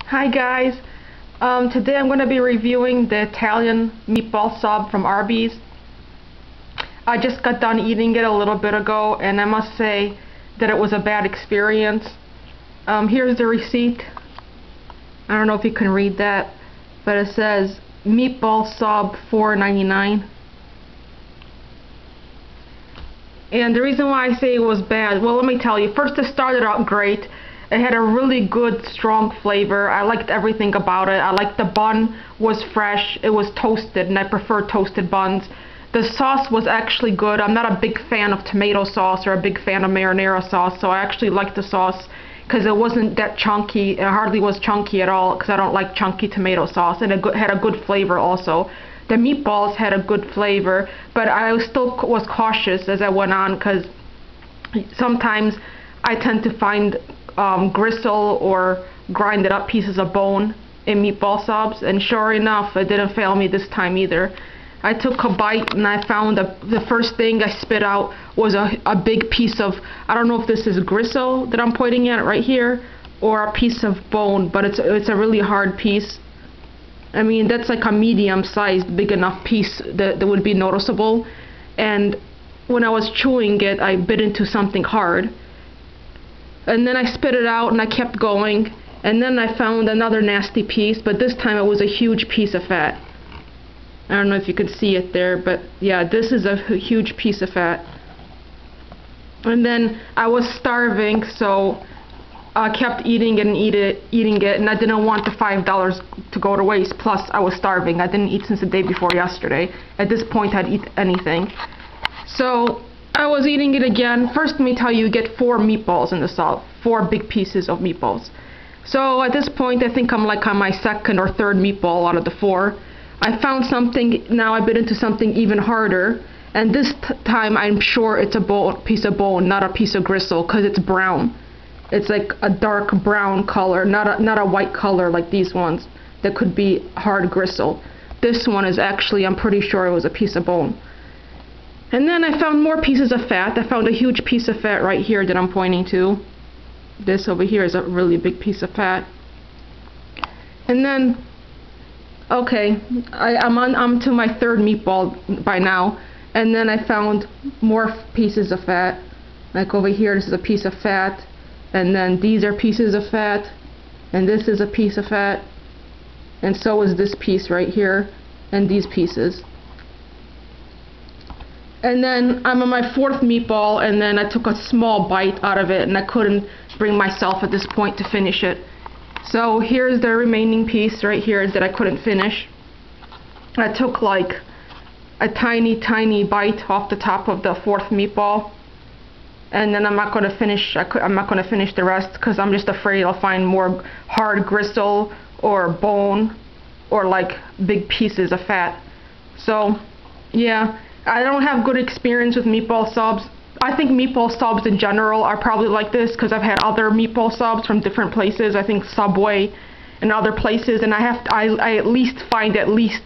Hi guys, today I'm going to be reviewing the Italian meatball sub from Arby's. I just got done eating it a little bit ago and I must say that it was a bad experience. Here's the receipt. I don't know if you can read that, but it says meatball sub $4.99. And the reason why I say it was bad, well, let me tell you. First, it started out great. It had a really good, strong flavor. I liked everything about it. I liked the bun was fresh. It was toasted, and I prefer toasted buns. The sauce was actually good. I'm not a big fan of tomato sauce or a big fan of marinara sauce, so I actually liked the sauce because it wasn't that chunky. It hardly was chunky at all because I don't like chunky tomato sauce, and it had a good flavor also. The meatballs had a good flavor, but I still was cautious as I went on because sometimes I tend to find gristle or grinded up pieces of bone in meatball subs, and sure enough, it didn't fail me this time either. I took a bite and I found the first thing I spit out was a big piece of, I don't know if this is gristle that I'm pointing at right here or a piece of bone, but it's a really hard piece. I mean, that's like a medium-sized, big enough piece that would be noticeable. And when I was chewing it, I bit into something hard. And then I spit it out and I kept going. And then I found another nasty piece, but this time it was a huge piece of fat. I don't know if you can see it there, but yeah, this is a huge piece of fat. And then I was starving, so I kept eating it and eating it, and I didn't want the $5 to go to waste. Plus, I was starving. I didn't eat since the day before yesterday. At this point, I'd eat anything. So I was eating it again. First, let me tell you, you get 4 meatballs in the sub, 4 big pieces of meatballs. So at this point, I think I'm like on my second or third meatball out of the 4. I found something. Now I bit into something even harder, and this time I'm sure it's a piece of bone, not a piece of gristle, because it's brown. It's like a dark brown color, not a white color like these ones that could be hard gristle. This one is actually, I'm pretty sure it was a piece of bone. And then I found more pieces of fat. I found a huge piece of fat right here that I'm pointing to. This over here is a really big piece of fat. And then, okay, I'm to my third meatball by now. And then I found more pieces of fat. Like over here, this is a piece of fat. And then these are pieces of fat, and this is a piece of fat, and so is this piece right here, and these pieces. And then I'm on my 4th meatball, and then I took a small bite out of it, and I couldn't bring myself at this point to finish it. So here's the remaining piece right here that I couldn't finish. I took like a tiny bite off the top of the 4th meatball. And then I'm not going to finish. I'm not going to finish the rest because I'm just afraid I'll find more hard gristle or bone or like big pieces of fat. So yeah, I don't have good experience with meatball subs. I think meatball subs in general are probably like this because I've had other meatball subs from different places. I think Subway and other places, and I at least find at least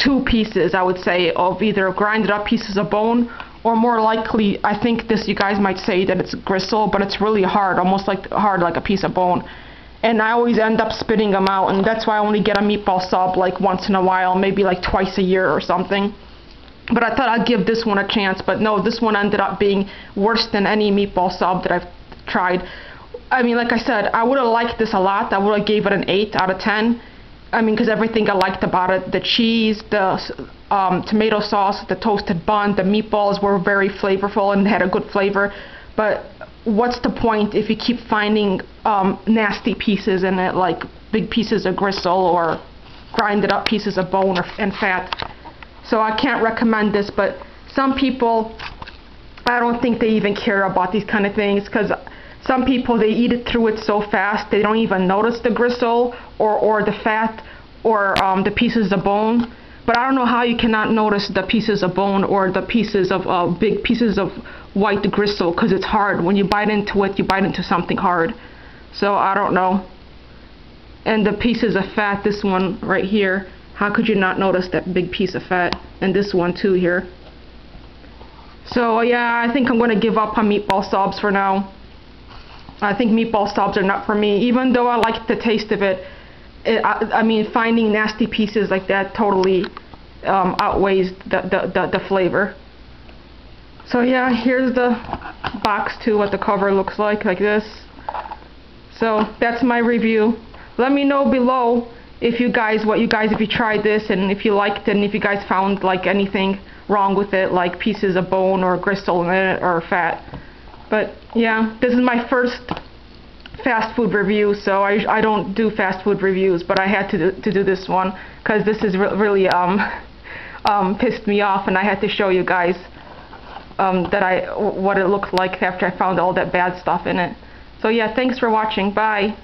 2 pieces, I would say, of either grinded up pieces of bone, or more likely, I think this, you guys might say that it's gristle, but it's really hard, almost like hard like a piece of bone. And I always end up spitting them out, and that's why I only get a meatball sub like once in a while, maybe like twice a year or something. But I thought I'd give this one a chance, but no, this one ended up being worse than any meatball sub that I've tried. I mean, like I said, I would have liked this a lot. I would have gave it an 8 out of 10. I mean, because everything I liked about it, the cheese, the tomato sauce, the toasted bun, the meatballs were very flavorful and had a good flavor. But what's the point if you keep finding nasty pieces in it, like big pieces of gristle or grinded up pieces of bone and fat? So I can't recommend this, but some people, I don't think they even care about these kind of things, because some people, they eat it through it so fast they don't even notice the gristle or the fat or the pieces of bone. But I don't know how you cannot notice the pieces of bone or the pieces of big pieces of white gristle, because it's hard. When you bite into it, you bite into something hard. So I don't know. And the pieces of fat, this one right here, how could you not notice that big piece of fat? And this one too here. So yeah, I think I'm going to give up on meatball subs for now. I think meatball subs are not for me, even though I like the taste of it. I mean, finding nasty pieces like that totally outweighs the flavor. So yeah, here's the box too, what the cover looks like this. So that's my review. Let me know below if you guys tried this and if you liked it and if you guys found like anything wrong with it, like pieces of bone or gristle in it or fat. But yeah, this is my first fast food review, so I don't do fast food reviews, but I had to do this one because this is really pissed me off, and I had to show you guys what it looked like after I found all that bad stuff in it. So yeah, thanks for watching. Bye.